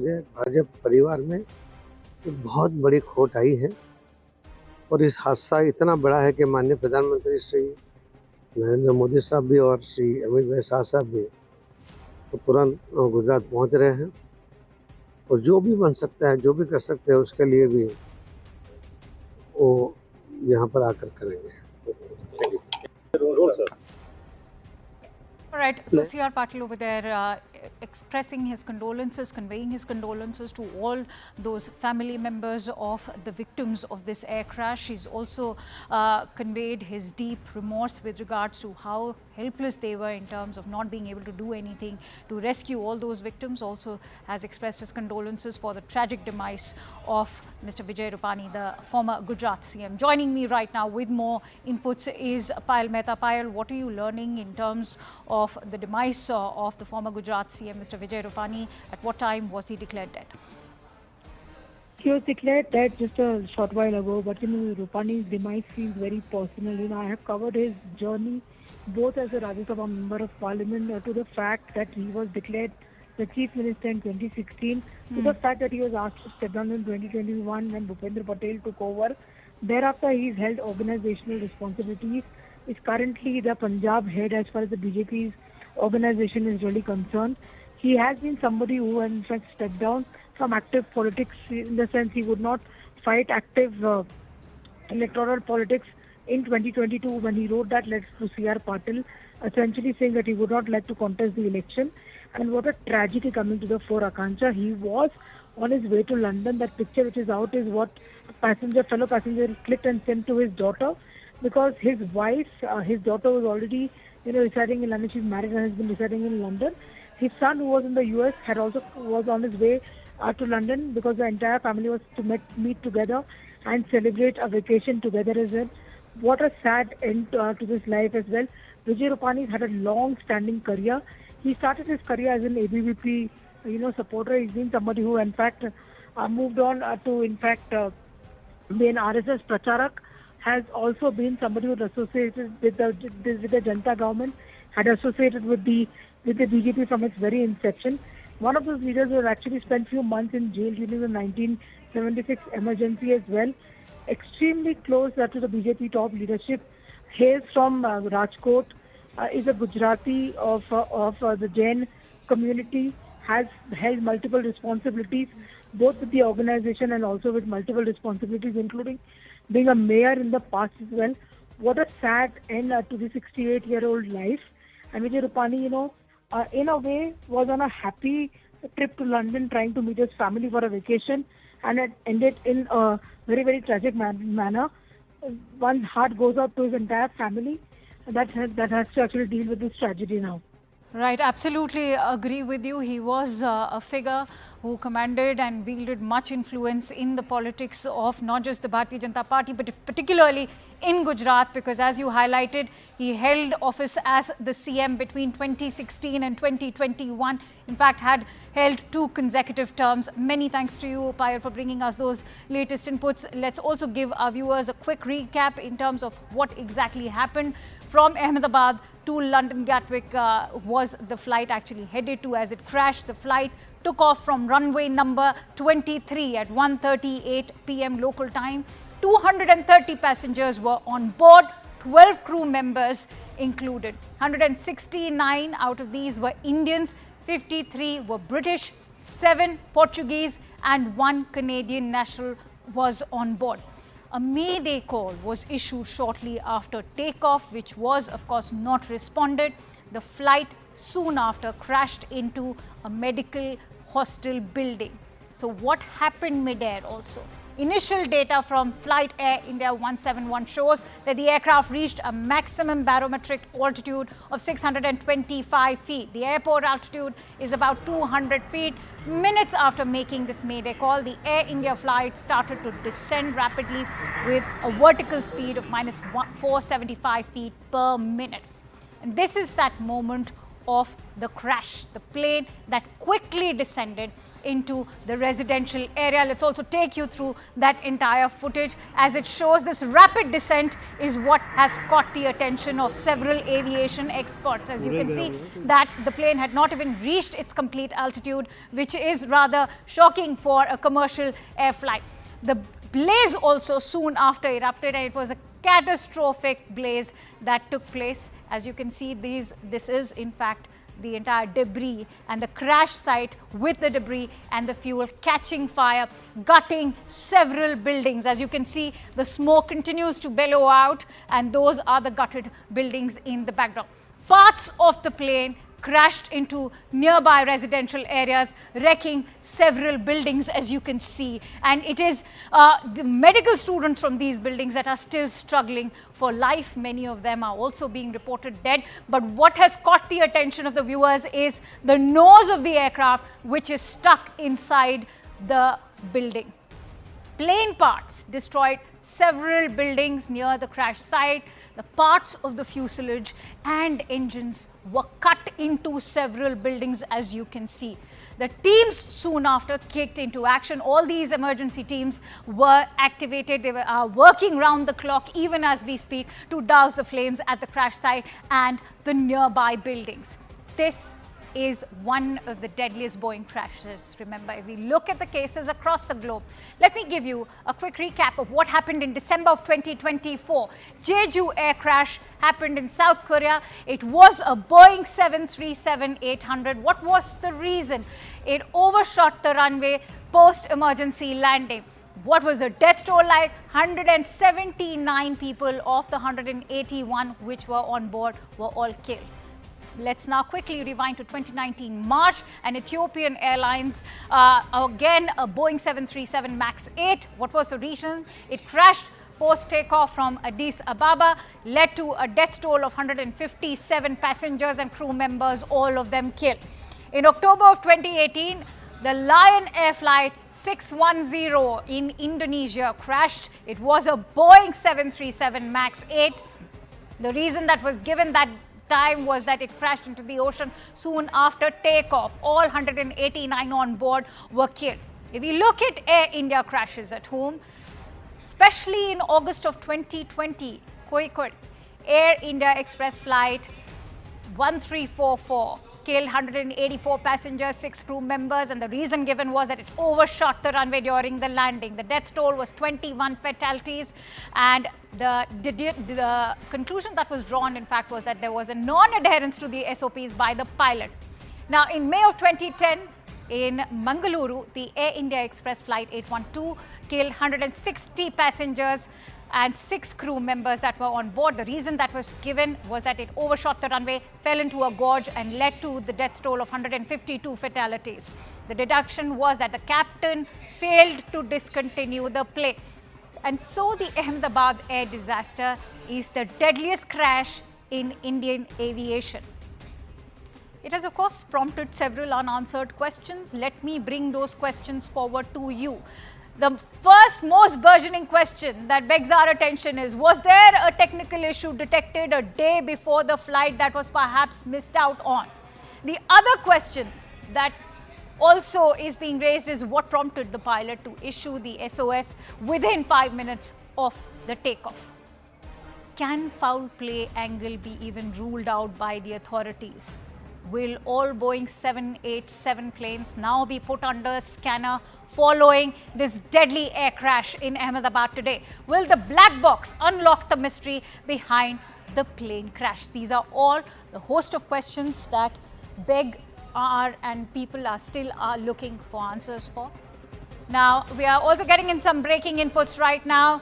विजय भाजपा परिवार में एक बहुत बड़ी खोट आई है और इस हादसा इतना बड़ा है कि माननीय प्रधानमंत्री श्री नरेंद्र मोदी साहब भी और श्री अमित भाई शाह साहब भी तो तुरंत गुजरात पहुंच रहे हैं और जो भी बन सकता है, जो भी कर सकते हैं, उसके लिए भी वो यहाँ पर आकर करेंगे। All right, so C.R. Patil over there expressing his condolences, conveying his condolences to all those family members of the victims of this air crash. He's also conveyed his deep remorse with regards to how helpless they were in terms of not being able to do anything to rescue all those victims. Also has expressed his condolences for the tragic demise of Mr. Vijay Rupani, the former Gujarat CM. Joining me right now with more inputs is Payal Mehta. Payal, what are you learning in terms of the demise of the former Gujarat CM, Mr. Vijay Rupani? At what time was he declared dead? He was declared dead just a short while ago, but Rupani's demise feels very personal. I have covered his journey both as a Rajya Sabha member of Parliament to the fact that he was declared the Chief Minister in 2016, to the fact that he was asked to step down in 2021 when Bhupendra Patel took over. Thereafter, he's held organizational responsibilities. Is currently the Punjab head as far as the BJP's organization is really concerned. He has been somebody who, in fact, stepped down from active politics, in the sense he would not fight active electoral politics in 2022 when he wrote that letter to C.R. Patil, essentially saying that he would not like to contest the election. And what a tragedy coming to the fore, Akanksha. He was on his way to London. That picture which is out is what fellow passenger clicked and sent to his daughter, because his wife, his daughter was already, residing in London. She's married and has been residing in London. His son, who was in the US, was on his way to London because the entire family was to meet together and celebrate a vacation together as well. What a sad end to this life as well. Vijay Rupani had a long-standing career. He started his career as an ABVP, supporter. He's been somebody who, in fact, moved on to, in fact, be an RSS Pracharak. Has also been somebody who was associated with the Janata government, had associated with the BJP from its very inception. One of those leaders who had actually spent few months in jail during the 1976 emergency as well. Extremely close to the BJP top leadership. Hails from Rajkot, is a Gujarati of the Jain community, has held multiple responsibilities, both with the organization and also with multiple responsibilities, including being a mayor in the past as well. What a sad end to the 68-year-old life. And Vijay Rupani, in a way, was on a happy trip to London trying to meet his family for a vacation, and it ended in a very, very tragic manner. One's heart goes out to his entire family that has to actually deal with this tragedy now. Right, absolutely agree with you. He was a figure who commanded and wielded much influence in the politics of not just the Bharatiya Janata Party, but particularly in Gujarat, because as you highlighted, he held office as the CM between 2016 and 2021. In fact, had held 2 consecutive terms. Many thanks to you, Payal, for bringing us those latest inputs. Let's also give our viewers a quick recap in terms of what exactly happened. From Ahmedabad to London Gatwick was the flight actually headed to as it crashed. The flight took off from runway number 23 at 1:38 p.m. local time. 230 passengers were on board, 12 crew members included. 169 out of these were Indians, 53 were British, 7 Portuguese and 1 Canadian national was on board. A mayday call was issued shortly after takeoff, which was, of course, not responded. The flight soon after crashed into a medical hostel building. So what happened mid-air also? Initial data from flight Air India 171 shows that the aircraft reached a maximum barometric altitude of 625 feet. The airport altitude is about 200 feet. Minutes after making this mayday call, the Air India flight started to descend rapidly with a vertical speed of -475 feet per minute. And this is that moment of the crash, the plane that quickly descended into the residential area. Let's also take you through that entire footage, as it shows this rapid descent is what has caught the attention of several aviation experts. As you can see that the plane had not even reached its complete altitude, which is rather shocking for a commercial air flight. The blaze also soon after erupted, and it was a catastrophic blaze that took place. As you can see, this is in fact the entire debris and the crash site with the debris and the fuel catching fire, gutting several buildings. As you can see, the smoke continues to bellow out, and those are the gutted buildings in the background. Parts of the plane crashed into nearby residential areas, wrecking several buildings, as you can see. And it is the medical students from these buildings that are still struggling for life. Many of them are also being reported dead. But what has caught the attention of the viewers is the nose of the aircraft, which is stuck inside the building. Plane parts destroyed several buildings near the crash site. The parts of the fuselage and engines were cut into several buildings, as you can see. The teams soon after kicked into action. All these emergency teams were activated. They were working round the clock, even as we speak, to douse the flames at the crash site and the nearby buildings. This is one of the deadliest Boeing crashes. Remember, if we look at the cases across the globe, let me give you a quick recap of what happened in December of 2024. Jeju air crash happened in South Korea. It was a Boeing 737-800. What was the reason? It overshot the runway post-emergency landing. What was the death toll like? 179 people of the 181 which were on board were all killed. Let's now quickly rewind to 2019 March. An Ethiopian Airlines, again a Boeing 737 MAX 8. What was the reason? It crashed post-takeoff from Addis Ababa, led to a death toll of 157 passengers and crew members, all of them killed. In October of 2018, the Lion Air Flight 610 in Indonesia crashed. It was a Boeing 737 MAX 8. The reason that was given that time was that it crashed into the ocean soon after takeoff. All 189 on board were killed. If we look at Air India crashes at home, especially in August of 2020, Air India Express flight 1344 killed 184 passengers, 6 crew members, and the reason given was that it overshot the runway during the landing. The death toll was 21 fatalities, and the conclusion that was drawn, in fact, was that there was a non-adherence to the SOPs by the pilot. Now, in May of 2010, in Mangaluru, the Air India Express flight 812 killed 160 passengers and 6 crew members that were on board. The reason that was given was that it overshot the runway, fell into a gorge, and led to the death toll of 152 fatalities. The deduction was that the captain failed to discontinue the plane. And so the Ahmedabad air disaster is the deadliest crash in Indian aviation. It has, of course, prompted several unanswered questions. Let me bring those questions forward to you. The first most burgeoning question that begs our attention is, was there a technical issue detected a day before the flight that was perhaps missed out on? The other question that also is being raised is, what prompted the pilot to issue the SOS within 5 minutes of the takeoff? Can foul play angle be even ruled out by the authorities? Will all Boeing 787 planes now be put under scanner following this deadly air crash in Ahmedabad today? Will the black box unlock the mystery behind the plane crash? These are all the host of questions that people are still looking for answers for. Now, we are also getting in some breaking inputs right now.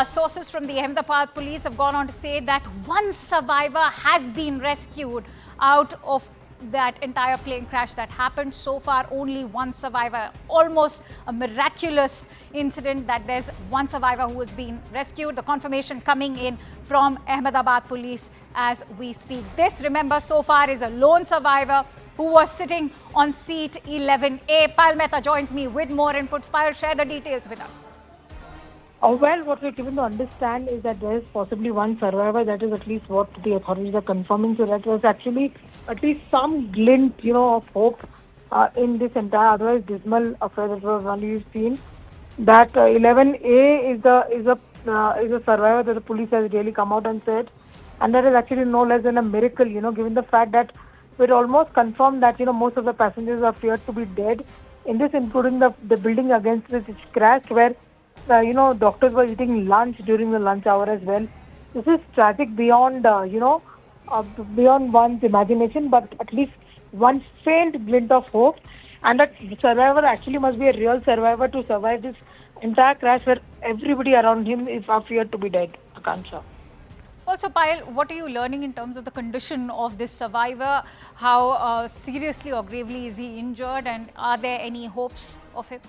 Sources from the Ahmedabad police have gone on to say that one survivor has been rescued out of that entire plane crash that happened. So far, only one survivor. Almost a miraculous incident that there's one survivor who has been rescued. The confirmation coming in from Ahmedabad police as we speak. This, remember, so far is a lone survivor who was sitting on seat 11A. Payal Mehta joins me with more inputs. Payal, share the details with us. Well, what we're given to understand is that there is possibly one survivor. That is at least what the authorities are confirming. So that was actually at least some glint, of hope in this entire otherwise dismal affair that was only seen. That 11A is a survivor that the police has really come out and said, and that is actually no less than a miracle. Given the fact that we're almost confirmed that most of the passengers are feared to be dead. In this, including the building against which it crashed, where doctors were eating lunch during the lunch hour as well. This is tragic beyond, beyond one's imagination, but at least one faint glint of hope. And that survivor actually must be a real survivor to survive this entire crash where everybody around him is feared to be dead. Akansha. Also, Payal, what are you learning in terms of the condition of this survivor? How seriously or gravely is he injured, and are there any hopes of him?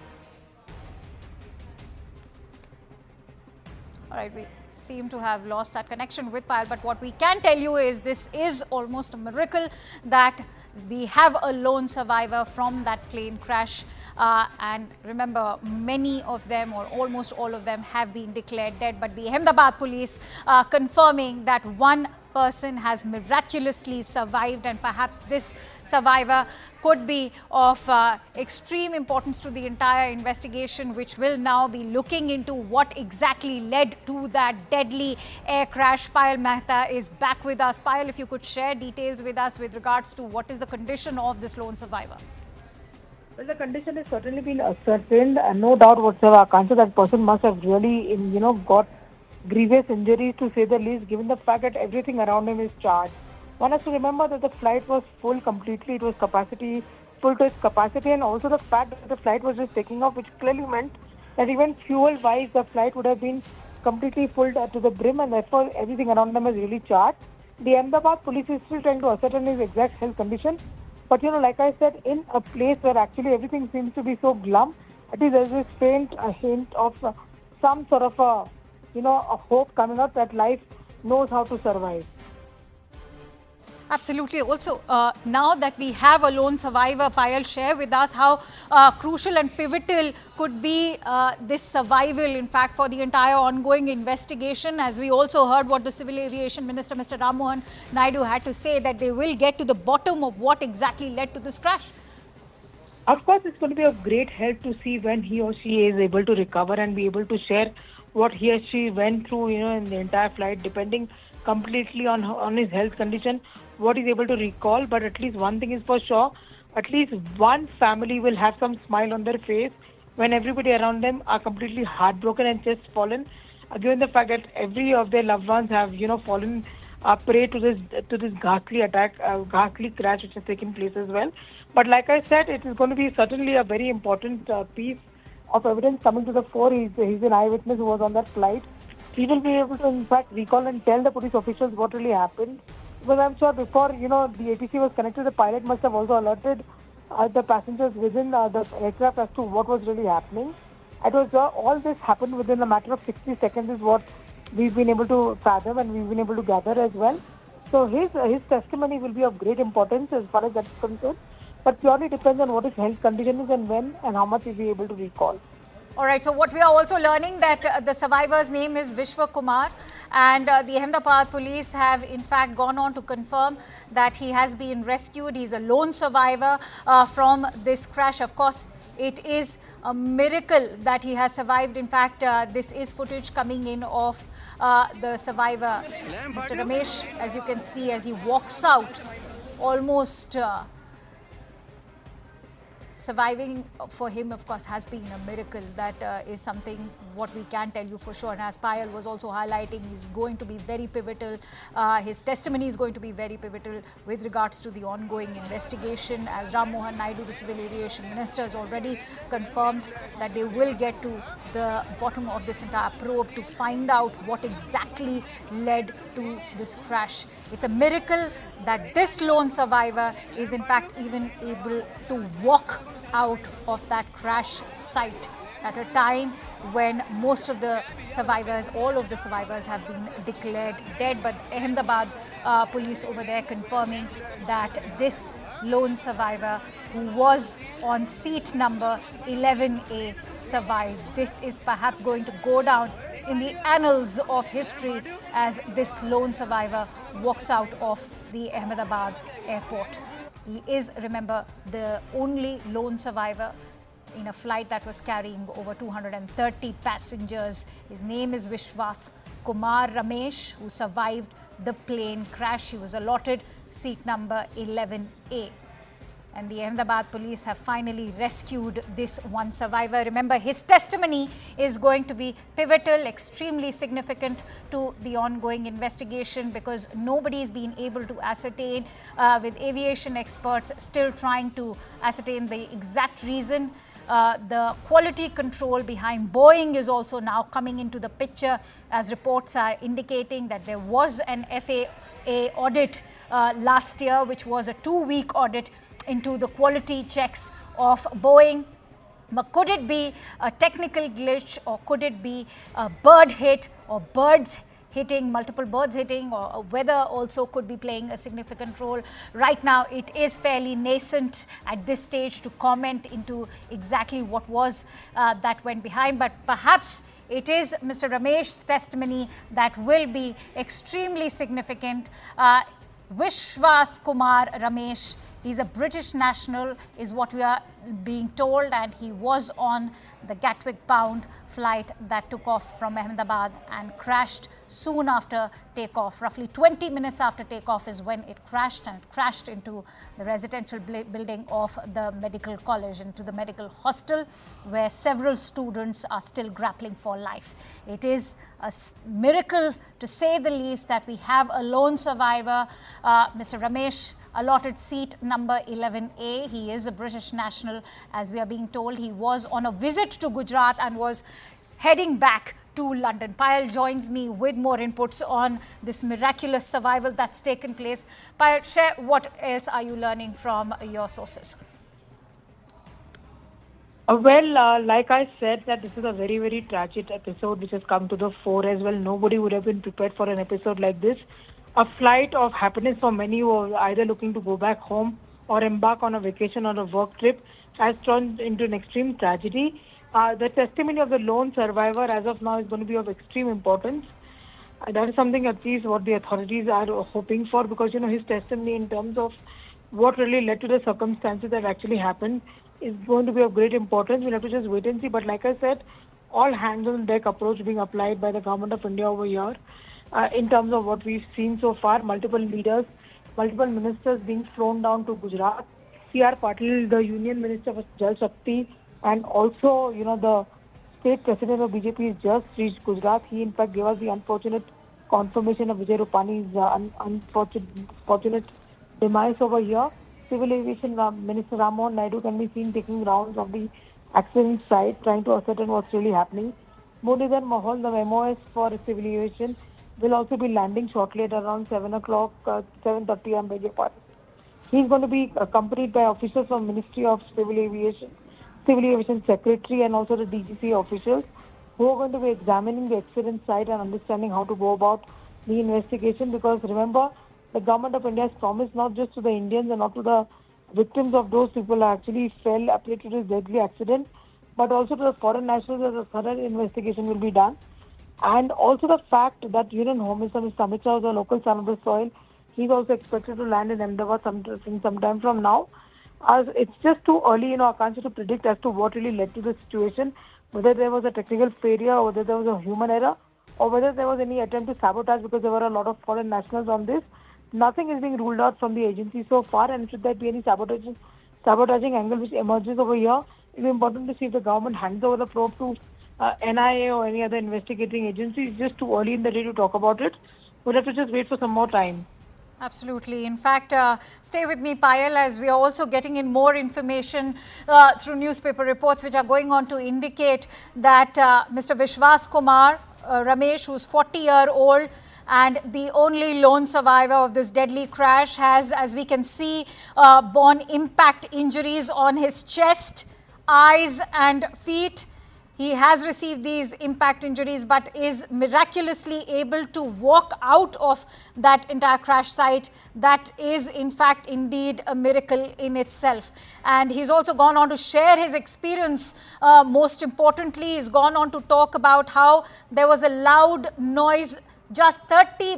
All right, we seem to have lost that connection with Payal, but what we can tell you is this is almost a miracle that we have a lone survivor from that plane crash. And remember, many of them or almost all of them have been declared dead, but the Ahmedabad police confirming that one person has miraculously survived, and perhaps this survivor could be of extreme importance to the entire investigation, which will now be looking into what exactly led to that deadly air crash. Payal Mehta is back with us. Payal, if you could share details with us with regards to what is the condition of this lone survivor. Well, the condition has certainly been ascertained, and no doubt whatsoever, Akansha, that person must have really, got grievous injuries to say the least, given the fact that everything around him is charged. One has to remember that the flight was full completely. It was full to its capacity, and also the fact that the flight was just taking off, which clearly meant that even fuel-wise, the flight would have been completely full to the brim, and therefore everything around them is really charged. The Ahmedabad police is still trying to ascertain his exact health condition. But, like I said, in a place where actually everything seems to be so glum, at least there's this faint hint of some sort of a hope coming out that life knows how to survive. Absolutely. Also, now that we have a lone survivor, Payal, share with us how crucial and pivotal could be this survival, in fact, for the entire ongoing investigation. As we also heard what the Civil Aviation Minister, Mr. Rammohan Naidu, had to say, that they will get to the bottom of what exactly led to this crash. Of course, it's going to be of great help to see when he or she is able to recover and be able to share what he or she went through, in the entire flight, depending completely on his health condition, what he's able to recall. But at least one thing is for sure, at least one family will have some smile on their face when everybody around them are completely heartbroken and just fallen, given the fact that every of their loved ones have, fallen prey to this ghastly attack, ghastly crash which has taken place as well. But like I said, it is going to be certainly a very important piece of evidence coming to the fore. He's an eyewitness who was on that flight. He will be able to, in fact, recall and tell the police officials what really happened. Because I'm sure before, the ATC was connected, the pilot must have also alerted the passengers within the aircraft as to what was really happening. It was all this happened within a matter of 60 seconds is what we've been able to fathom and we've been able to gather as well. So his testimony will be of great importance as far as that's concerned. But purely depends on what his health condition is and when and how much he'll be able to recall. All right, so what we are also learning that the survivor's name is Vishwa Kumar, and the Ahmedabad police have in fact gone on to confirm that he has been rescued. He's a lone survivor from this crash. Of course, it is a miracle that he has survived. In fact, this is footage coming in of the survivor, Mr. Ramesh, as you can see, as he walks out, almost surviving for him, of course, has been a miracle. That is something what we can tell you for sure. And as Payal was also highlighting, he's going to be very pivotal. His testimony is going to be very pivotal with regards to the ongoing investigation. As Rammohan Naidu, the Civil Aviation Minister, has already confirmed that they will get to the bottom of this entire probe to find out what exactly led to this crash. It's a miracle that this lone survivor is in fact even able to walk out of that crash site at a time when most of the survivors, all of the survivors have been declared dead. But Ahmedabad police over there confirming that this lone survivor who was on seat number 11A, survived. This is perhaps going to go down in the annals of history as this lone survivor walks out of the Ahmedabad airport. He is, remember, the only lone survivor in a flight that was carrying over 230 passengers. His name is Vishwas Kumar Ramesh, who survived the plane crash. He was allotted seat number 11A. And the Ahmedabad police have finally rescued this one survivor. Remember, his testimony is going to be pivotal, extremely significant to the ongoing investigation, because nobody's been able to ascertain, with aviation experts still trying to ascertain the exact reason. The quality control behind Boeing is also now coming into the picture, as reports are indicating that there was an FAA audit last year, which was a 2-week audit into the quality checks of Boeing. But could it be a technical glitch, or could it be a bird hit, or birds hitting, multiple birds hitting, or weather also could be playing a significant role? Right now, it is fairly nascent at this stage to comment into exactly what was that went behind, but perhaps it is Mr. Ramesh's testimony that will be extremely significant. Vishwas Kumar Ramesh, he's a British national, is what we are being told, and he was on the Gatwick bound flight that took off from Ahmedabad and crashed soon after takeoff. Roughly 20 minutes after takeoff is when it crashed, and it crashed into the residential building of the medical college, into the medical hostel, where several students are still grappling for life. It is a miracle, to say the least, that we have a lone survivor, Mr. Ramesh, allotted seat number 11A. He is a British national, as we are being told. He was on a visit to Gujarat and was heading back to London. Payal joins me with more inputs on this miraculous survival that's taken place. Payal, share what else are you learning from your sources? Like I said, that this is a very, very tragic episode which has come to the fore as well. Nobody would have been prepared for an episode like this. A flight of happiness for many who are either looking to go back home or embark on a vacation or a work trip has turned into an extreme tragedy. The testimony of the lone survivor as of now is going to be of extreme importance. That is something at least what the authorities are hoping for, because, his testimony in terms of what really led to the circumstances that actually happened is going to be of great importance. We'll have to just wait and see. But like I said, all hands on deck approach being applied by the government of India over here. In terms of what we've seen so far, multiple leaders, multiple ministers being flown down to Gujarat. C.R. Patil, the Union Minister for Jal Shakti, and also, the state president of BJP has just reached Gujarat. He, in fact, gave us the unfortunate confirmation of Vijay Rupani's unfortunate demise over here. Civil Aviation Minister Rammohan Naidu can be seen taking rounds of the accident site, trying to ascertain what's really happening. Muralidhar Mohol, the MOS for Civil Aviation, will also be landing shortly at around 7 o'clock, 7:30 am, beg your pardon. He's going to be accompanied by officers from Ministry of Civil Aviation Secretary, and also the DGC officials, who are going to be examining the accident site and understanding how to go about the investigation. Because remember, the government of India has promised not just to the Indians and not to the victims of those people who actually fell to this deadly accident, but also to the foreign nationals, that a thorough investigation will be done. And also the fact that Union Home Minister Mr. Amit Shah is a local son of the soil. He's also expected to land in Ahmedabad some time from now. It's just too early, I can't to predict as to what really led to the situation, whether there was a technical failure, or whether there was a human error, or whether there was any attempt to sabotage, because there were a lot of foreign nationals on this. Nothing is being ruled out from the agency so far, and should there be any sabotaging angle which emerges over here, it will be important to see if the government hands over the probe to NIA or any other investigating agency. It's just too early in the day to talk about it. We'll have to just wait for some more time. Absolutely. In fact, stay with me, Payal, as we are also getting in more information through newspaper reports which are going on to indicate that Mr. Vishwas Kumar Ramesh, who's 40-year-old and the only lone survivor of this deadly crash, has, as we can see, borne impact injuries on his chest, eyes and feet. he has received these impact injuries, but is miraculously able to walk out of that entire crash site. That is, in fact, indeed a miracle in itself. And he's also gone on to share his experience. Most importantly, he's gone on to talk about how there was a loud noise just 30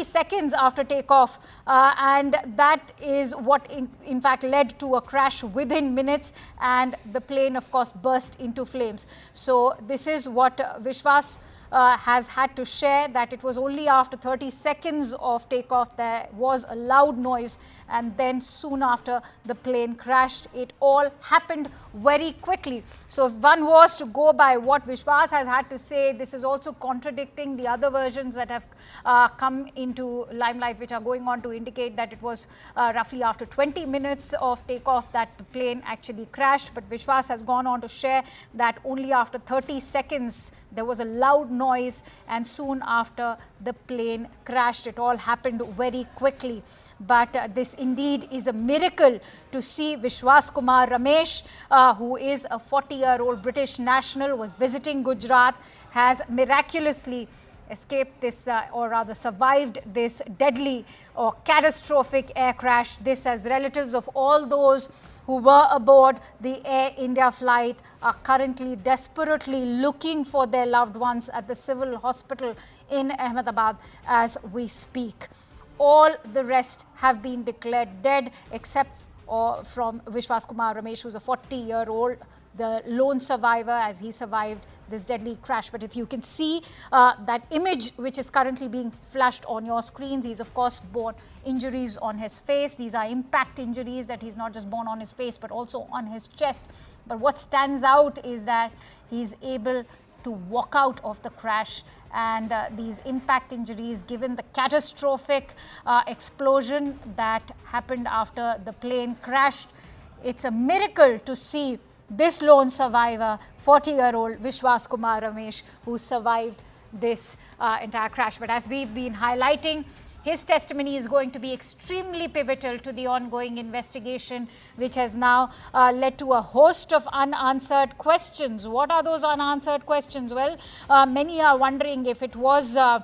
seconds after takeoff, and that is what in fact led to a crash within minutes, and the plane of course burst into flames. So this is what Vishwas has had to share, that it was only after 30 seconds of takeoff there was a loud noise, and then soon after the plane crashed. It all happened very quickly. So if one was to go by what Vishwas has had to say, this is also contradicting the other versions that have come into limelight, which are going on to indicate that it was roughly after 20 minutes of takeoff that the plane actually crashed. But Vishwas has gone on to share that only after 30 seconds there was a loud noise, and soon after the plane crashed. It all happened very quickly. But this indeed is a miracle to see Vishwas Kumar Ramesh, who is a 40-year-old British national, was visiting Gujarat, has miraculously escaped this, or rather survived this deadly or catastrophic air crash. This, as relatives of all those who were aboard the Air India flight are currently desperately looking for their loved ones at the civil hospital in Ahmedabad as we speak. All the rest have been declared dead, except from Vishwas Kumar Ramesh, who's a 40-year-old, the lone survivor, as he survived this deadly crash. But if you can see that image which is currently being flashed on your screens, he's of course borne injuries on his face. These are impact injuries that he's not just borne on his face but also on his chest. But what stands out is that he's able to walk out of the crash, and these impact injuries, given the catastrophic explosion that happened after the plane crashed, it's a miracle to see this lone survivor, 40-year-old Vishwas Kumar Ramesh, who survived this entire crash. But as we've been highlighting, his testimony is going to be extremely pivotal to the ongoing investigation, which has now led to a host of unanswered questions. What are those unanswered questions? Well, many are wondering if it was the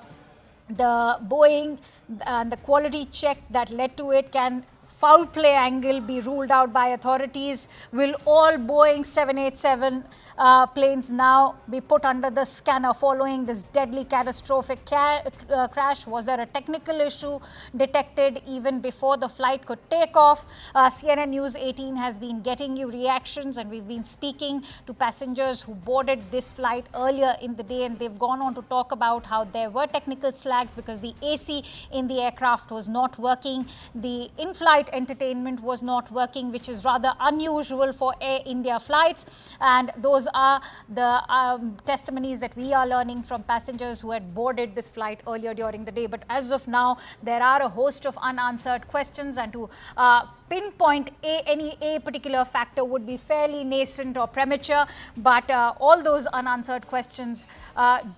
Boeing and the quality check that led to it. Can foul play angle be ruled out by authorities? Will all Boeing 787 planes now be put under the scanner following this deadly catastrophic crash? Was there a technical issue detected even before the flight could take off? CNN News 18 has been getting you reactions, and we've been speaking to passengers who boarded this flight earlier in the day, and they've gone on to talk about how there were technical slags because the AC in the aircraft was not working. The in-flight entertainment was not working, which is rather unusual for Air India flights. And those are the testimonies that we are learning from passengers who had boarded this flight earlier during the day. But as of now, there are a host of unanswered questions, and to pinpoint any particular factor would be fairly nascent or premature. But all those unanswered questions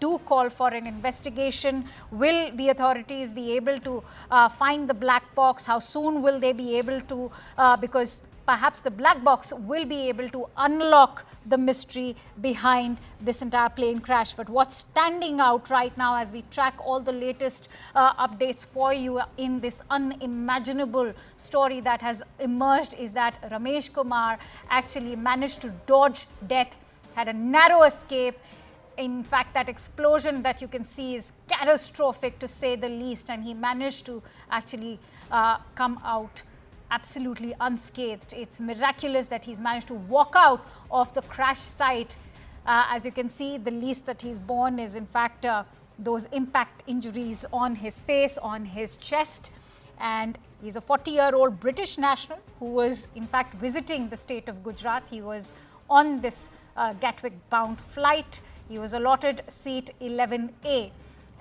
do call for an investigation. Will the authorities be able to find the black box? How soon will they be able to, because perhaps the black box will be able to unlock the mystery behind this entire plane crash. But what's standing out right now as we track all the latest updates for you in this unimaginable story that has emerged is that Ramesh Kumar actually managed to dodge death, had a narrow escape. In fact, that explosion that you can see is catastrophic to say the least, and he managed to actually come out absolutely unscathed. It's miraculous that he's managed to walk out of the crash site. As you can see, the least that he's borne is in fact those impact injuries on his face, on his chest. And he's a 40-year-old British national who was in fact visiting the state of Gujarat. He was on this Gatwick bound flight. He was allotted seat 11A.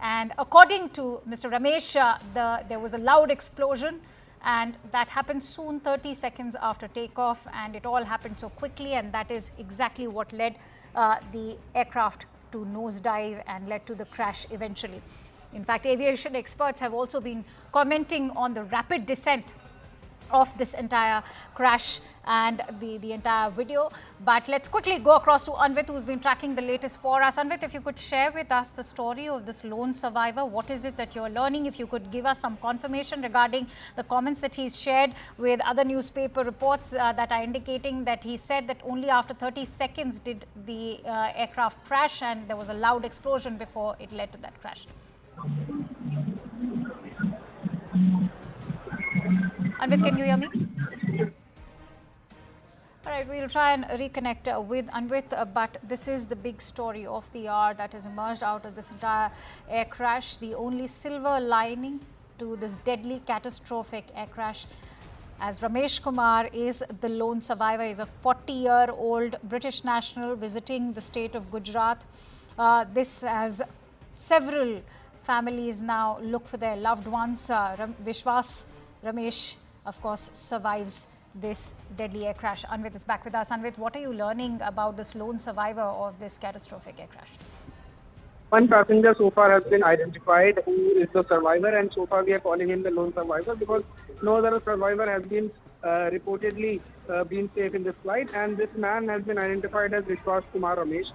And according to Mr. Ramesh, there was a loud explosion, and that happened soon, 30 seconds after takeoff, and it all happened so quickly, and that is exactly what led the aircraft to nosedive and led to the crash eventually. In fact, aviation experts have also been commenting on the rapid descent of this entire crash and the entire video. But let's quickly go across to Anvit, who's been tracking the latest for us. Anvit, if you could share with us the story of this lone survivor, what is it that you're learning? If you could give us some confirmation regarding the comments that he's shared with other newspaper reports that are indicating that he said that only after 30 seconds did the aircraft crash, and there was a loud explosion before it led to that crash. Anvit, can you hear me? All right, we'll try and reconnect with Anvit, but this is the big story of the hour that has emerged out of this entire air crash. The only silver lining to this deadly, catastrophic air crash, as Ramesh Kumar is the lone survivor, is a 40-year-old British national visiting the state of Gujarat. This has several families now look for their loved ones. Vishwas Ramesh, of course, survives this deadly air crash. Anvit is back with us. Anvit, what are you learning about this lone survivor of this catastrophic air crash? One passenger so far has been identified who is the survivor, and so far we are calling him the lone survivor because no other survivor has been reportedly been safe in this flight, and this man has been identified as Vishwas Kumar Ramesh.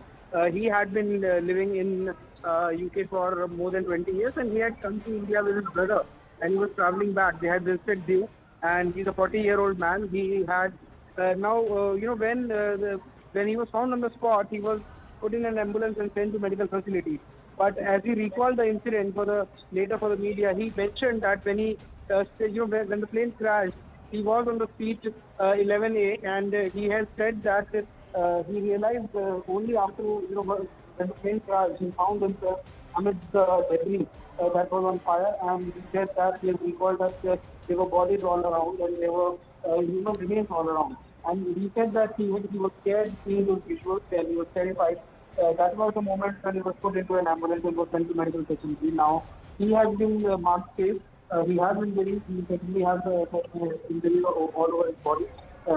He had been living in UK for more than 20 years, and he had come to India with his brother, and he was traveling back. They had visited Diu, and he's a 40-year-old man. He had when he was found on the spot, he was put in an ambulance and sent to medical facility. But as he recalled the incident later for the media, he mentioned that when he when the plane crashed, he was on the seat 11A, and he has said that he realized only after when the plane crashed, he found himself amidst the debris that was on fire, and he said that he has recalled that there were bodies all around and there were human remains all around. And he said that he was scared seeing those visuals and he was terrified. That was the moment when he was put into an ambulance and was sent to medical facility. Now, he has been marked safe. He has injuries. He certainly has injuries all over his body.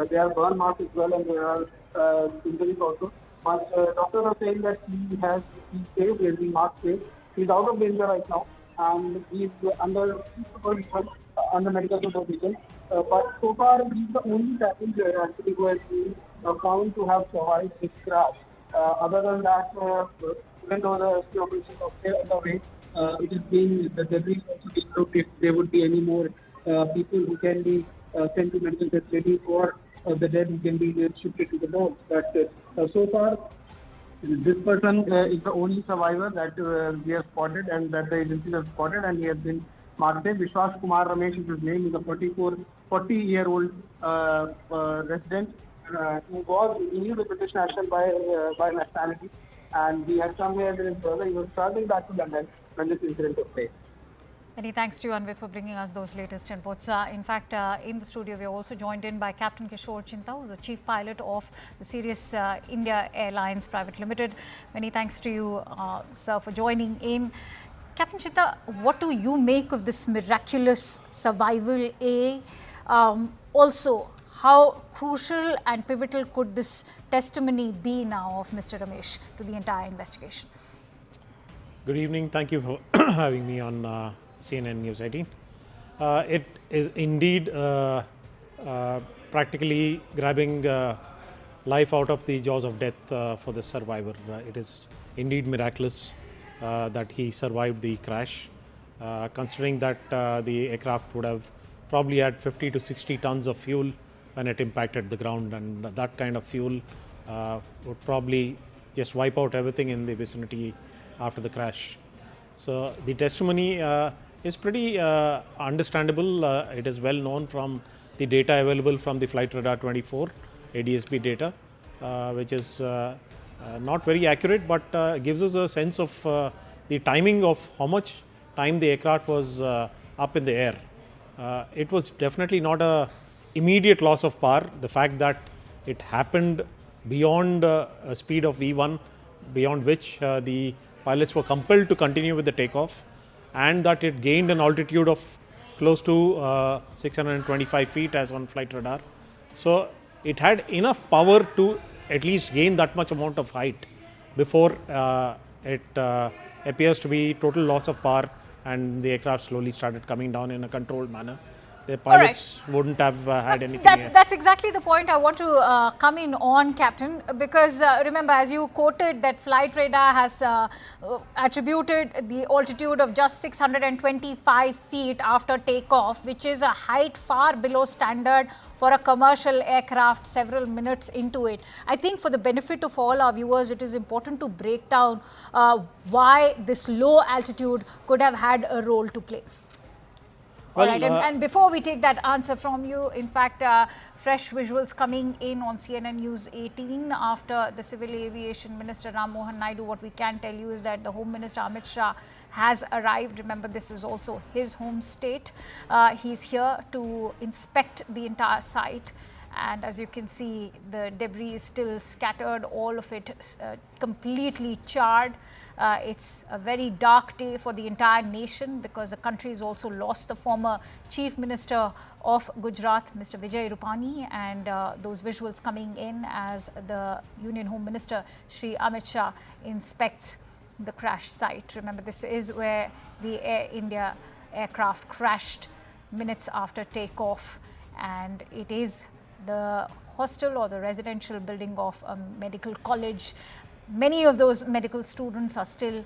There are burn marks as well, and there are injuries also. But doctors are saying that he's safe. He has been marked safe. He's out of danger right now, and he's under medical supervision. But so far, he's the only passenger actually who has been found to have survived this crash. Other than that, even though the rescue operations are still underway, it is being the debris also being looked if there would be any more people who can be sent to medical facility, or the dead who can be shifted to the boat. But so far, this person is the only survivor that we have spotted and that the agencies have spotted, and he has been marked. Vishwas Kumar Ramesh is his name. He's a 40-year-old resident who is a British national by nationality, and he had come here with his brother. He was traveling back to London when this incident took place. Many thanks to you, Anvit, for bringing us those latest inputs. In fact, in the studio, we are also joined in by Captain Kishore Chinta, who is the Chief Pilot of the Sirius India Airlines Private Limited. Many thanks to you, sir, for joining in. Captain Chinta, what do you make of this miraculous survival? Also, how crucial and pivotal could this testimony be now of Mr. Ramesh to the entire investigation? Good evening. Thank you for having me on CNN News 18. It is indeed practically grabbing life out of the jaws of death for the survivor. It is indeed miraculous that he survived the crash, considering that the aircraft would have probably had 50 to 60 tons of fuel when it impacted the ground, and that kind of fuel would probably just wipe out everything in the vicinity after the crash. So the testimony is pretty understandable. It is well known from the data available from the Flight Radar 24 ADSB data, which is not very accurate, but gives us a sense of the timing of how much time the aircraft was up in the air. It was definitely not a immediate loss of power. The fact that it happened beyond a speed of V1, beyond which the pilots were compelled to continue with the takeoff, and that it gained an altitude of close to 625 feet as on flight radar. So it had enough power to at least gain that much amount of height before it appears to be total loss of power, and the aircraft slowly started coming down in a controlled manner. the All right. pilots wouldn't have had anything. That's exactly the point I want to come in on, Captain, because remember, as you quoted, that flight radar has attributed the altitude of just 625 feet after takeoff, which is a height far below standard for a commercial aircraft several minutes into it. I think for the benefit of all our viewers, it is important to break down why this low altitude could have had a role to play. All right, and before we take that answer from you, in fact, fresh visuals coming in on CNN News 18 after the Civil Aviation Minister Ram Mohan Naidu. What we can tell you is that the Home Minister Amit Shah has arrived. Remember, this is also his home state. He's here to inspect the entire site. And as you can see, the debris is still scattered, all of it completely charred. It's a very dark day for the entire nation because the country has also lost the former Chief Minister of Gujarat, Mr. Vijay Rupani, and those visuals coming in as the Union Home Minister, Shri Amit Shah, inspects the crash site. Remember, this is where the Air India aircraft crashed minutes after takeoff, and it is the hostel or the residential building of a medical college. Many of those medical students are still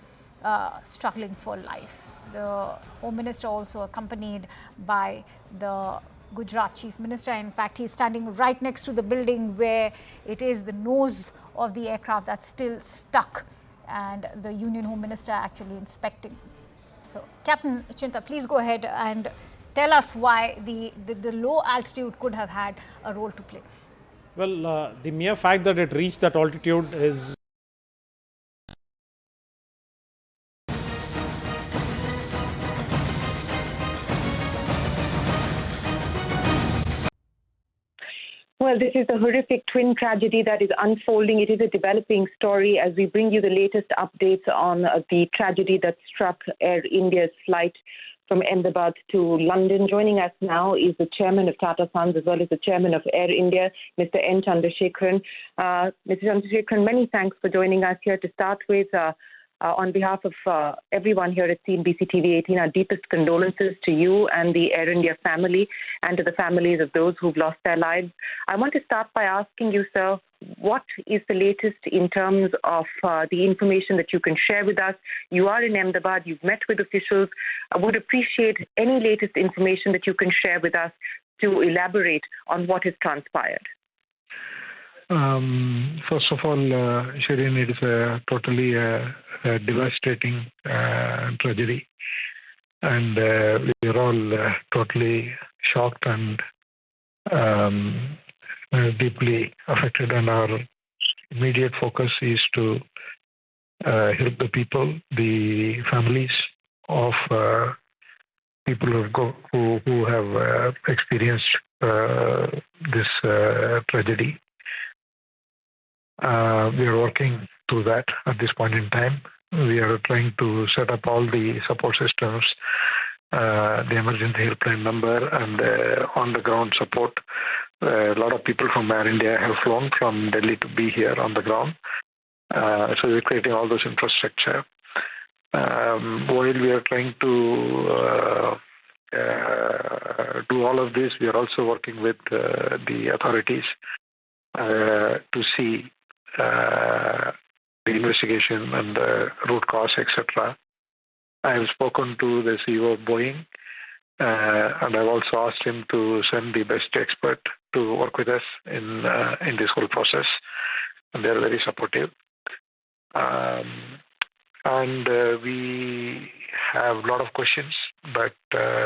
struggling for life. The Home Minister also accompanied by the Gujarat Chief Minister. In fact, he's standing right next to the building where it is the nose of the aircraft that's still stuck, and the Union Home Minister actually inspecting. So, Captain Chinta, please go ahead and tell us why the low altitude could have had a role to play. Well, the mere fact that it reached that altitude is Well, this is a horrific twin tragedy that is unfolding. It is a developing story as we bring you the latest updates on the tragedy that struck Air India's flight from Ahmedabad to London. Joining us now is the chairman of Tata Sons as well as the chairman of Air India, Mr. N. Chandrasekharan. Mr. Chandrasekharan, many thanks for joining us here. To start with, on behalf of everyone here at CNBC TV 18, our deepest condolences to you and the Air India family and to the families of those who've lost their lives. I want to start by asking you, sir, what is the latest in terms of the information that you can share with us? You are in Ahmedabad, you've met with officials. I would appreciate any latest information that you can share with us to elaborate on what has transpired. First of all, Shireen, it is a totally devastating tragedy, and we are all totally shocked and deeply affected, and our immediate focus is to help the people, the families of people who have experienced this tragedy. We are working through that at this point in time. We are trying to set up all the support systems, the emergency helpline number, and on-the-ground support. A lot of people from Air India have flown from Delhi to be here on the ground. So we're creating all those infrastructure. While we are trying to do all of this, we are also working with the authorities to see the investigation and the root cause, etc. I have spoken to the CEO of Boeing, and I've also asked him to send the best expert to work with us in this whole process, and they're very supportive. And we have a lot of questions, but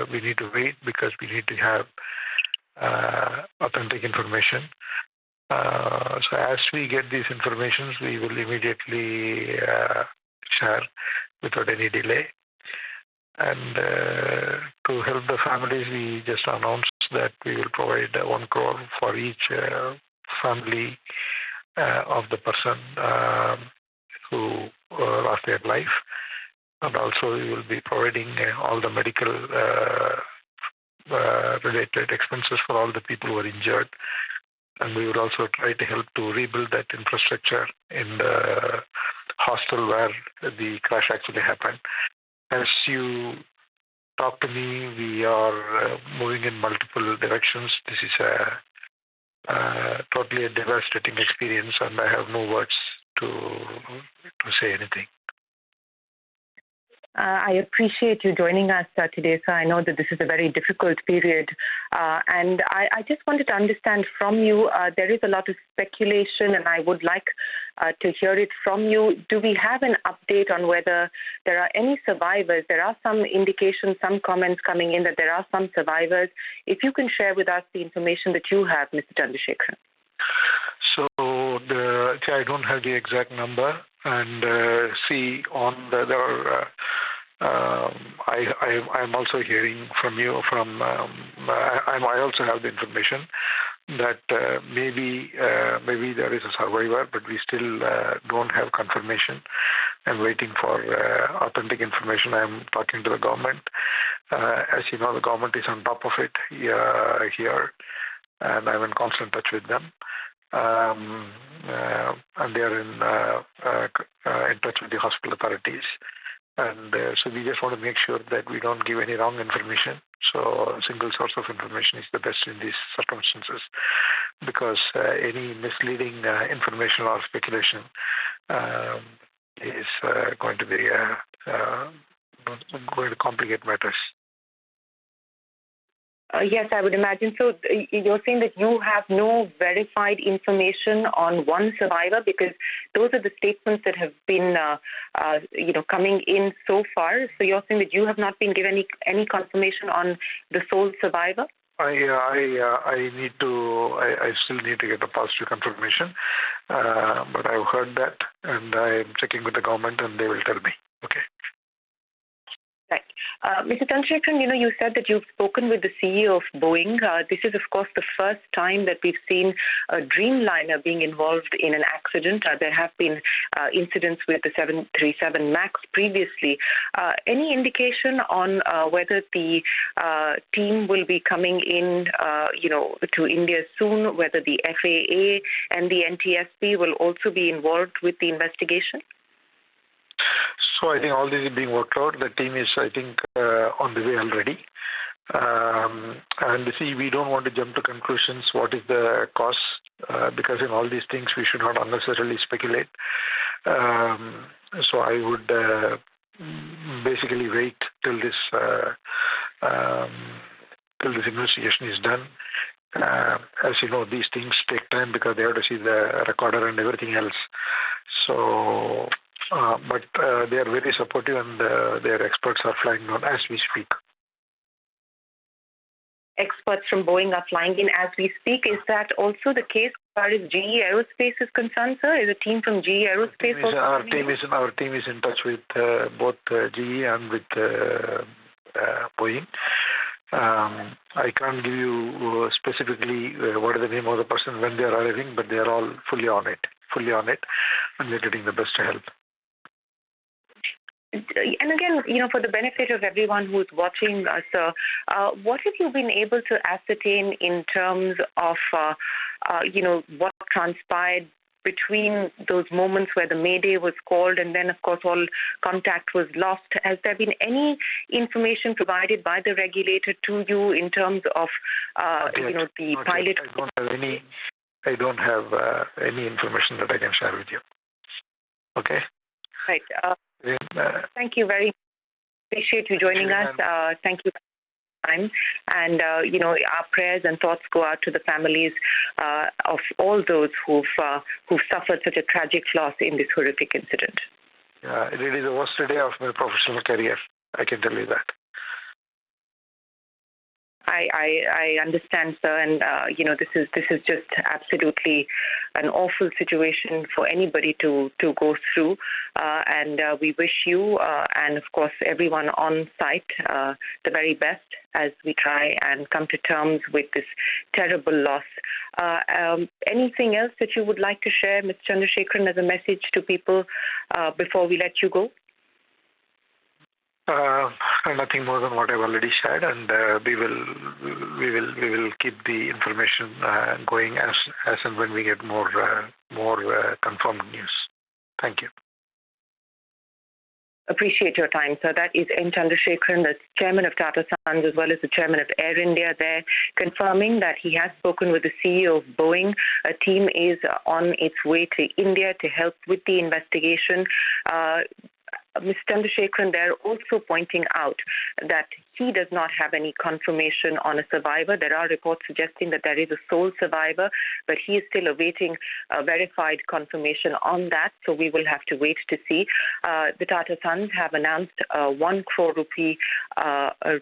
we need to wait because we need to have authentic information. So as we get these informations, we will immediately share without any delay. And to help the families, we just announced that we will provide 1 crore for each family of the person who lost their life. And also we will be providing all the medical related expenses for all the people who are injured. And we would also try to help to rebuild that infrastructure in the hostel where the crash actually happened. As you talk to me. We are moving in multiple directions. This is totally a devastating experience, and I have no words to say anything. I appreciate you joining us today, sir. I know that this is a very difficult period. And I just wanted to understand from you, there is a lot of speculation, and I would like to hear it from you. Do we have an update on whether there are any survivors? There are some indications, some comments coming in that there are some survivors. If you can share with us the information that you have, Mr. Chandrasekharan. So I don't have the exact number, and I'm also hearing from you. I also have the information that maybe there is a survivor, but we still don't have confirmation. I'm waiting for authentic information. I'm talking to the government. As you know, the government is on top of it here, and I'm in constant touch with them. And they are in touch with the hospital authorities. And so we just want to make sure that we don't give any wrong information. So a single source of information is the best in these circumstances, because any misleading information or speculation is going to be going to complicate matters. Yes, I would imagine. So you're saying that you have no verified information on one survivor, because those are the statements that have been, coming in so far. So you're saying that you have not been given any confirmation on the sole survivor? I still need to get a positive confirmation, but I've heard that, and I'm checking with the government, and they will tell me. Okay. Right. Mr. Chandrasekharan, you said that you've spoken with the CEO of Boeing. This is, of course, the first time that we've seen a Dreamliner being involved in an accident. There have been incidents with the 737 MAX previously. Any indication on whether the team will be coming in, to India soon, whether the FAA and the NTSB will also be involved with the investigation? So I think all this is being worked out. The team is, I think, on the way already. And see, we don't want to jump to conclusions. What is the cost? Because in all these things, we should not unnecessarily speculate. So I would basically wait till this investigation is done. As you know, these things take time because they have to see the recorder and everything else. So. But they are very supportive, and their experts are flying on as we speak. Experts from Boeing are flying in as we speak. Is that also the case as far as GE Aerospace is concerned, sir? Is a team from GE Aerospace also our team is in touch with both GE and with Boeing. I can't give you specifically what is the name of the person when they are arriving, but they are all fully on it, and they're getting the best help. And again, for the benefit of everyone who's watching, sir, what have you been able to ascertain in terms of, what transpired between those moments where the Mayday was called and then, of course, all contact was lost? Has there been any information provided by the regulator to you in terms of, the pilot? I don't have any information that I can share with you. Okay. Right. Thank you very much. Appreciate you joining us. Thank you for your time. And, our prayers and thoughts go out to the families of all those who've suffered such a tragic loss in this horrific incident. Yeah, it is the worst day of my professional career. I can tell you that. I understand, sir, and this is just absolutely an awful situation for anybody to go through, and we wish you and of course everyone on site the very best as we try and come to terms with this terrible loss. Anything else that you would like to share, Mr. Chandrasekharan, as a message to people before we let you go? Nothing more than what I've already shared, and we will keep the information going as and when we get more confirmed news. Thank you. Appreciate your time, sir. That is N. Chandrasekharan, the chairman of Tata Sons, as well as the chairman of Air India there, confirming that he has spoken with the CEO of Boeing. A team is on its way to India to help with the investigation. Mr. Chandrasekharan there also pointing out that he does not have any confirmation on a survivor. There are reports suggesting that there is a sole survivor, but he is still awaiting verified confirmation on that. So we will have to wait to see. The Tata Sons have announced a 1 crore rupee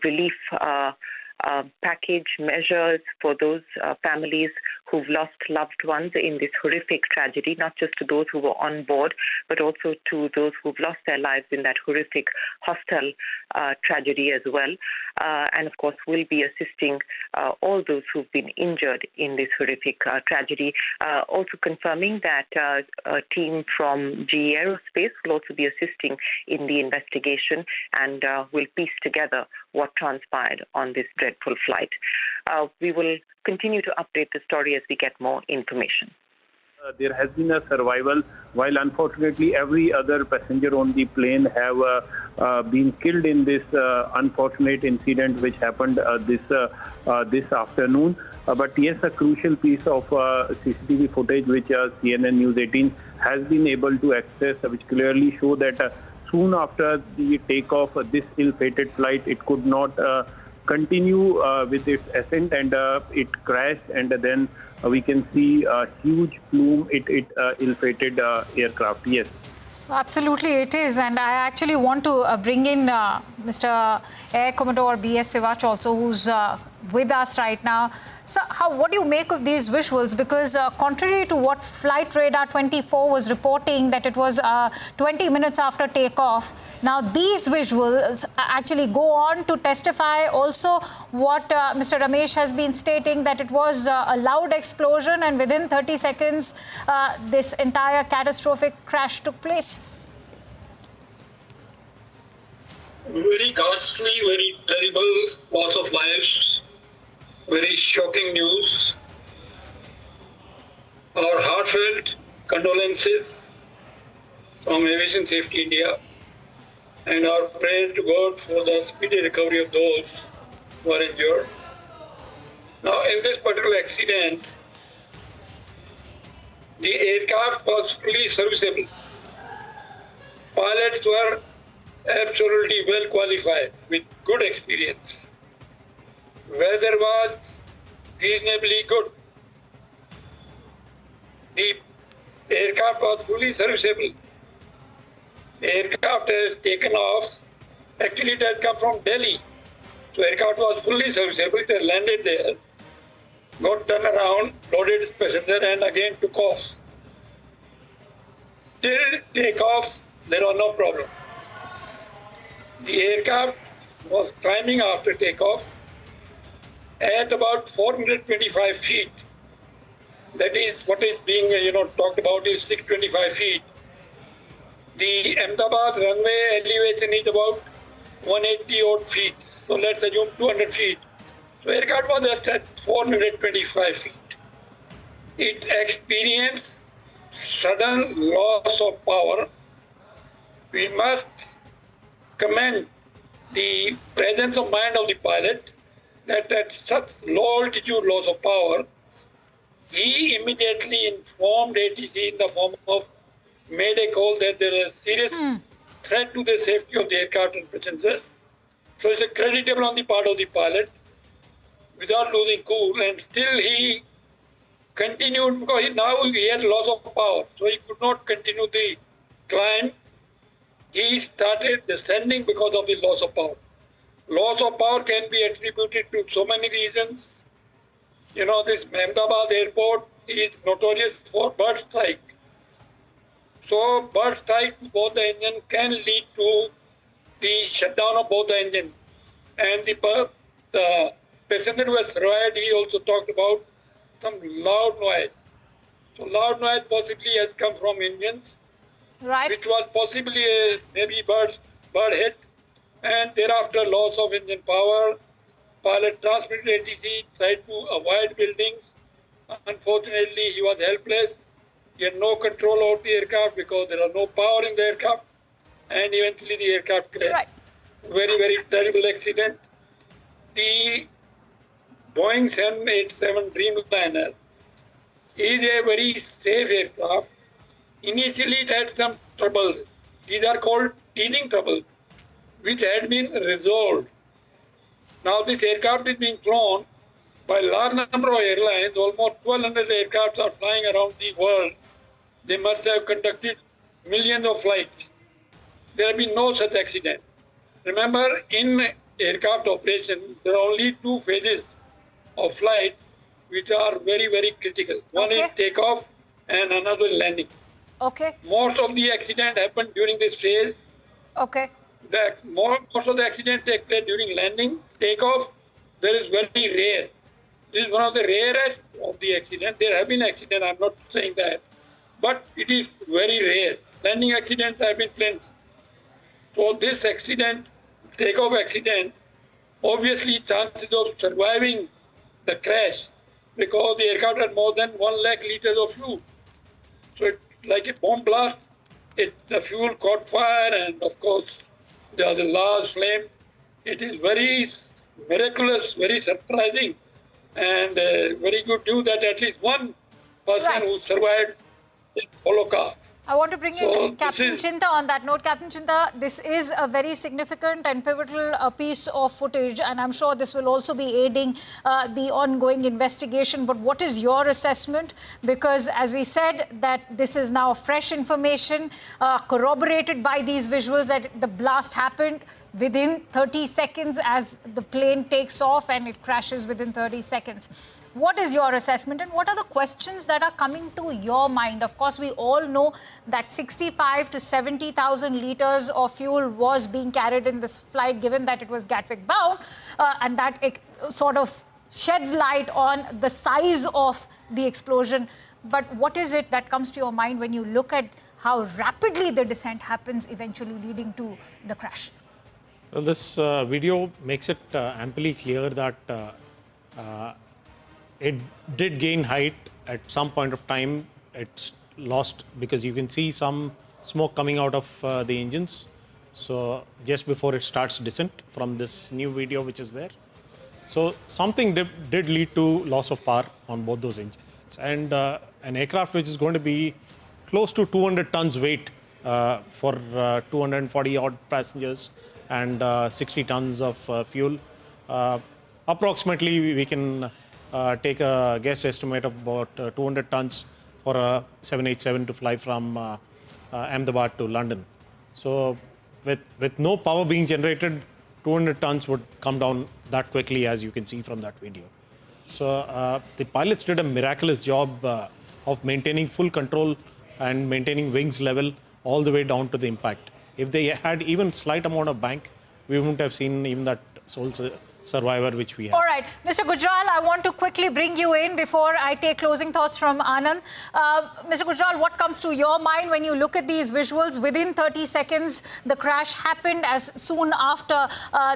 relief package measures for those families who've lost loved ones in this horrific tragedy, not just to those who were on board, but also to those who've lost their lives in that horrific hostel tragedy as well. And of course, we'll be assisting all those who've been injured in this horrific tragedy. Also confirming that a team from GE Aerospace will also be assisting in the investigation and will piece together what transpired on this dreadful flight. We will continue to update the story as we get more information. There has been a survival, while unfortunately every other passenger on the plane have been killed in this unfortunate incident which happened this afternoon. But yes, a crucial piece of CCTV footage which CNN News 18 has been able to access, which clearly show that soon after the takeoff, this ill-fated flight, it could not continue with its ascent, and it crashed, and then we can see a huge plume. It ill-fated aircraft. Yes. Absolutely, it is. And I actually want to bring in Mr. Air Commodore B.S. Sivach also, who's with us right now. So what do you make of these visuals? Because contrary to what Flight Radar 24 was reporting, that it was 20 minutes after takeoff, now these visuals actually go on to testify also what Mr. Ramesh has been stating, that it was a loud explosion and within 30 seconds this entire catastrophic crash took place. Very ghastly, very terrible loss of lives, very shocking news. Our heartfelt condolences from Aviation Safety India and our prayer to God for the speedy recovery of those who are injured. Now, in this particular accident, the aircraft was fully serviceable. Pilots were absolutely well qualified with good experience. Weather was reasonably good. The aircraft was fully serviceable. The aircraft has taken off. Actually, it has come from Delhi. So aircraft was fully serviceable. It has landed there, got turned around, loaded its passenger, and again took off. Till takeoff, there was no problem. The aircraft was climbing after takeoff at about 425 feet. That is what is being talked about is 625 feet. The Ahmedabad runway elevation is about 180 odd feet. So let's assume 200 feet. So aircraft was just at 425 feet. It experienced sudden loss of power. We must commend the presence of mind of the pilot that at such low altitude loss of power, he immediately informed ATC in the form of mayday call that there is serious threat to the safety of the aircraft and passengers. So it's creditable on the part of the pilot without losing cool, and still he continued because now he had loss of power, so he could not continue the climb. He started descending because of the loss of power. Loss of power can be attributed to so many reasons. This Ahmedabad airport is notorious for bird strike. So bird strike to both the engine can lead to the shutdown of both the engines. And the passenger who has survived, he also talked about some loud noise. So loud noise possibly has come from engines, Right. which was possibly maybe bird hit, and thereafter loss of engine power. Pilot transmitted ATC, tried to avoid buildings. Unfortunately, he was helpless. He had no control over the aircraft because there was no power in the aircraft. and eventually the aircraft crashed. Right. Very, very terrible accident. The Boeing 787 Dreamliner is a very safe aircraft. Initially, it had some troubles. These are called teething troubles, which had been resolved. Now, this aircraft is being flown by a large number of airlines. Almost 1,200 aircrafts are flying around the world. They must have conducted millions of flights. There have been no such accident. Remember, in aircraft operation, there are only two phases of flight which are very, very critical. One is takeoff and another is landing. Okay. Most of the accident happened during this phase. Okay. Most of the accidents take place during landing. Takeoff, there is very rare. This is one of the rarest of the accidents. There have been accidents, I'm not saying that, but it is very rare. Landing accidents have been plenty. So this accident, takeoff accident, obviously chances of surviving the crash because the aircraft had more than 1 lakh liters of fuel. So it's like a bomb blast. The fuel caught fire and of course there was a large flame. It is very miraculous, very surprising and very good news that at least one person who survived this Holocaust. I want to bring in Captain Chinta on that note. Captain Chinta, this is a very significant and pivotal piece of footage, and I'm sure this will also be aiding the ongoing investigation. But what is your assessment? Because as we said, that this is now fresh information corroborated by these visuals that the blast happened within 30 seconds as the plane takes off and it crashes within 30 seconds. What is your assessment and what are the questions that are coming to your mind? Of course, we all know that 65 to 70,000 liters of fuel was being carried in this flight, given that it was Gatwick bound, and that it sort of sheds light on the size of the explosion. But what is it that comes to your mind when you look at how rapidly the descent happens, eventually leading to the crash? Well, this video makes it amply clear that it did gain height at some point of time. It's lost because you can see some smoke coming out of the engines. So just before it starts descent from this new video which is there. So something did lead to loss of power on both those engines. And an aircraft which is going to be close to 200 tons weight for 240 odd passengers and 60 tons of fuel. Approximately we can take a guess estimate of about 200 tons for a 787 to fly from Ahmedabad to London. So with no power being generated, 200 tons would come down that quickly, as you can see from that video. So the pilots did a miraculous job of maintaining full control and maintaining wings level all the way down to the impact. If they had even slight amount of bank, we wouldn't have seen even that sole survivor which we have. All right. Mr. Gujral, I want to quickly bring you in before I take closing thoughts from Anand. Mr. Gujral, what comes to your mind when you look at these visuals? Within 30 seconds, the crash happened as soon after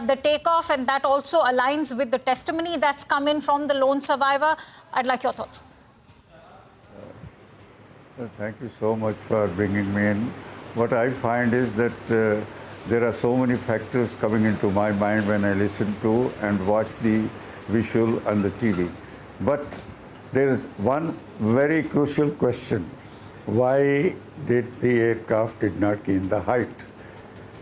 the takeoff, and that also aligns with the testimony that's come in from the lone survivor. I'd like your thoughts. Thank you so much for bringing me in. What I find is that there are so many factors coming into my mind when I listen to and watch the visual on the TV. But there is one very crucial question. Why did the aircraft did not gain the height?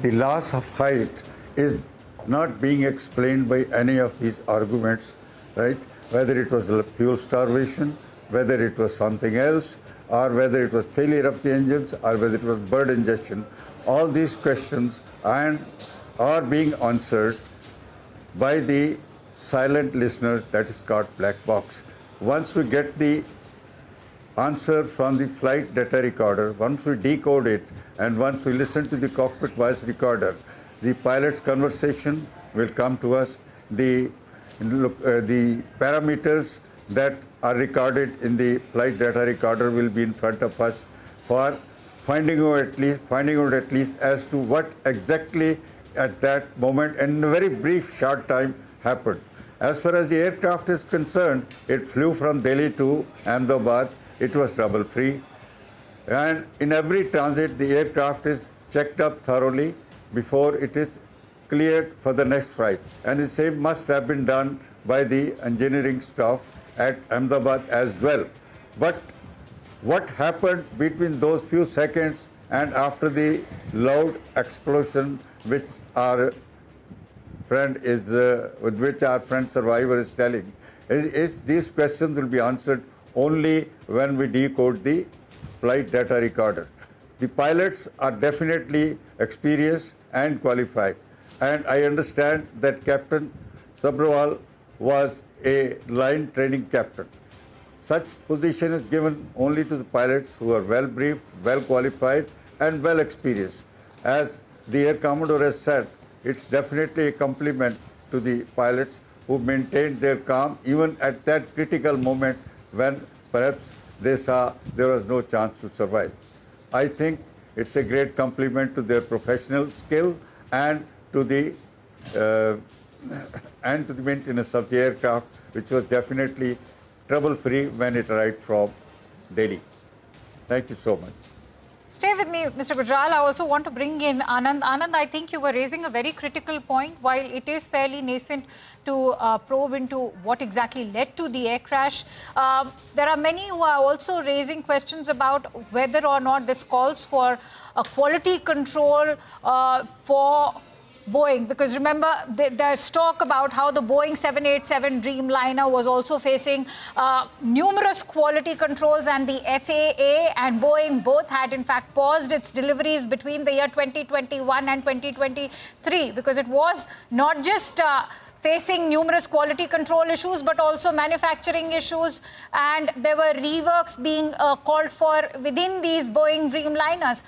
The loss of height is not being explained by any of these arguments, right? Whether it was fuel starvation, whether it was something else, or whether it was failure of the engines, or whether it was bird ingestion. All these questions are being answered by the silent listener, that is called black box. Once we get the answer from the flight data recorder, once we decode it, and once we listen to the cockpit voice recorder, the pilot's conversation will come to us. The parameters that are recorded in the flight data recorder will be in front of us for finding out at least as to what exactly at that moment in a very brief short time happened. As far as the aircraft is concerned, it flew from Delhi to Ahmedabad. It was trouble free, and in every transit the aircraft is checked up thoroughly before it is cleared for the next flight. And the same must have been done by the engineering staff at Ahmedabad as well. But what happened between those few seconds and after the loud explosion which our friend is, with which our friend survivor is telling, is these questions will be answered only when we decode the flight data recorder. The pilots are definitely experienced and qualified, and I understand that Captain Sabrawal was a line training captain. Such position is given only to the pilots who are well briefed, well qualified, and well experienced. As the Air Commodore has said, it's definitely a compliment to the pilots who maintained their calm even at that critical moment when perhaps they saw there was no chance to survive. I think it's a great compliment to their professional skill and to the maintenance of the aircraft, which was definitely trouble-free when it arrived from Delhi. Thank you so much. Stay with me, Mr. Gujral. I also want to bring in Anand. Anand, I think you were raising a very critical point. While it is fairly nascent to probe into what exactly led to the air crash, there are many who are also raising questions about whether or not this calls for a quality control for Boeing, because remember, there's talk about how the Boeing 787 Dreamliner was also facing numerous quality controls, and the FAA and Boeing both had in fact paused its deliveries between the year 2021 and 2023 because it was not just facing numerous quality control issues, but also manufacturing issues, and there were reworks being called for within these Boeing Dreamliners.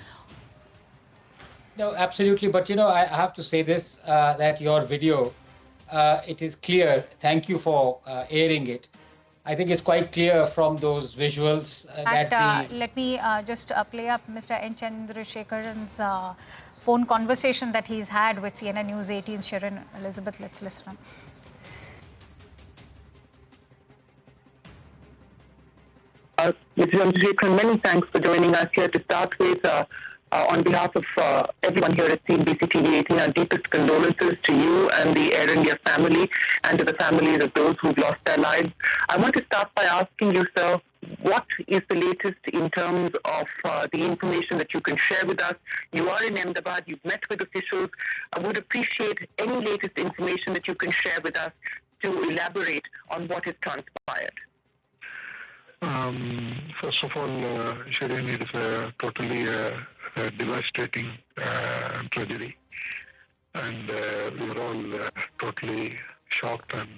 No, absolutely. But, I have to say this, that your video, it is clear. Thank you for airing it. I think it's quite clear from those visuals Let me just play up Mr. N. Chandrasekharan's phone conversation that he's had with CNN News 18's Sharon Elizabeth. Let's listen. Mr. Chandrasekharan, many thanks for joining us here. To start with, on behalf of everyone here at CNBC TV 18, our deepest condolences to you and the Air India family and to the families of those who've lost their lives. I want to start by asking you, sir, what is the latest in terms of the information that you can share with us? You are in Ahmedabad, you've met with officials. I would appreciate any latest information that you can share with us to elaborate on what has transpired. First of all, Shireen, it is a totally devastating tragedy, and we are all totally shocked and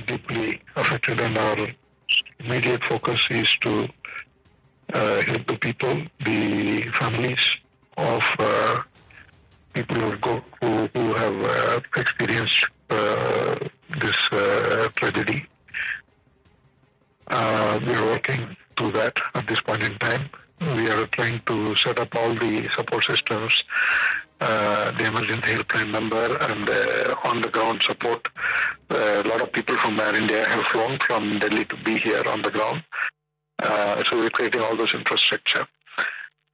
deeply affected, and our immediate focus is to help the people, the families of people who have experienced this tragedy. We are working to that at this point in time. We are trying to set up all the support systems, the emergency helpline number, and on-the-ground support. A lot of people from Air India have flown from Delhi to be here on the ground. So we're creating all those infrastructure.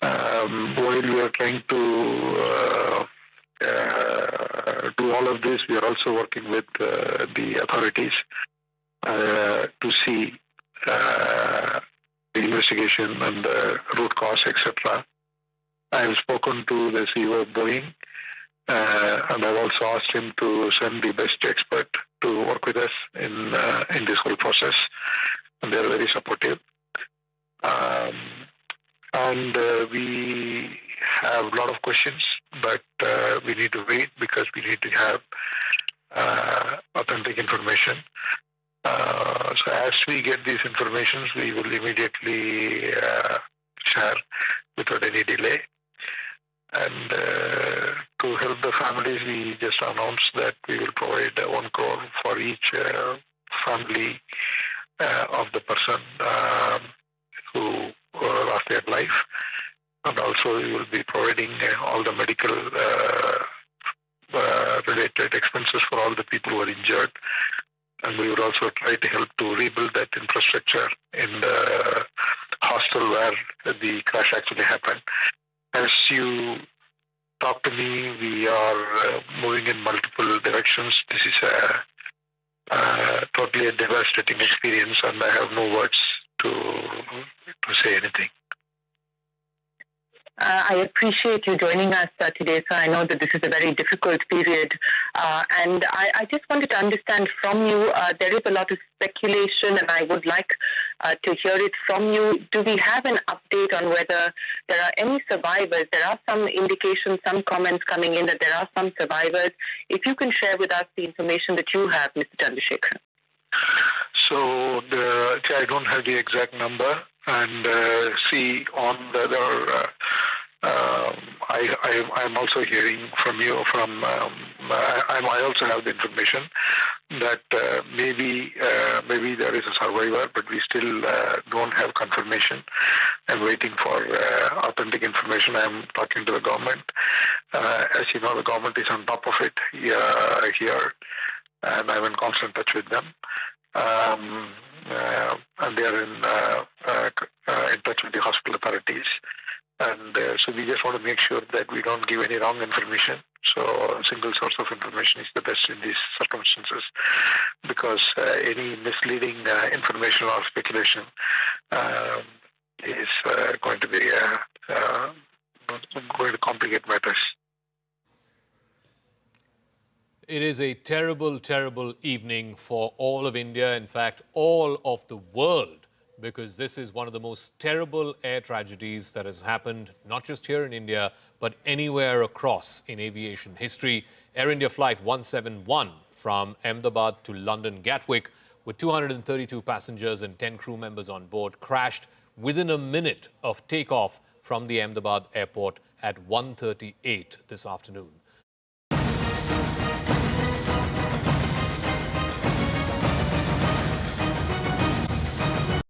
While we are trying to do all of this, we are also working with the authorities to see the investigation and the root cause, etc. I have spoken to the CEO of Boeing, and I've also asked him to send the best expert to work with us in this whole process, and they are very supportive. And we have a lot of questions, but we need to wait because we need to have authentic information. So as we get these informations, we will immediately share without any delay. And to help the families, we just announced that we will provide 1 crore for each family of the person who lost their life. And also we will be providing all the medical related expenses for all the people who are injured. and we would also try to help to rebuild that infrastructure in the hostel where the crash actually happened. As you talk to me, we are moving in multiple directions. This is totally a devastating experience, and I have no words to say anything. I appreciate you joining us today, sir. I know that this is a very difficult period. And I just wanted to understand from you, there is a lot of speculation, and I would like to hear it from you. Do we have an update on whether there are any survivors? There are some indications, some comments coming in that there are some survivors. If you can share with us the information that you have, Mr. Chandrasekharan. So I don't have the exact number, and see on the other. I'm also hearing from you. I also have the information that maybe there is a survivor, but we still don't have confirmation. I'm waiting for authentic information. I'm talking to the government. As you know, the government is on top of it here, and I'm in constant touch with them. And they are in touch with the hospital authorities. And so we just want to make sure that we don't give any wrong information. So a single source of information is the best in these circumstances, because any misleading information or speculation is going to be going to complicate matters. It is a terrible, terrible evening for all of India, in fact, all of the world, because this is one of the most terrible air tragedies that has happened, not just here in India, but anywhere across in aviation history. Air India Flight 171 from Ahmedabad to London Gatwick, with 232 passengers and 10 crew members on board, crashed within a minute of takeoff from the Ahmedabad airport at 1:38 this afternoon.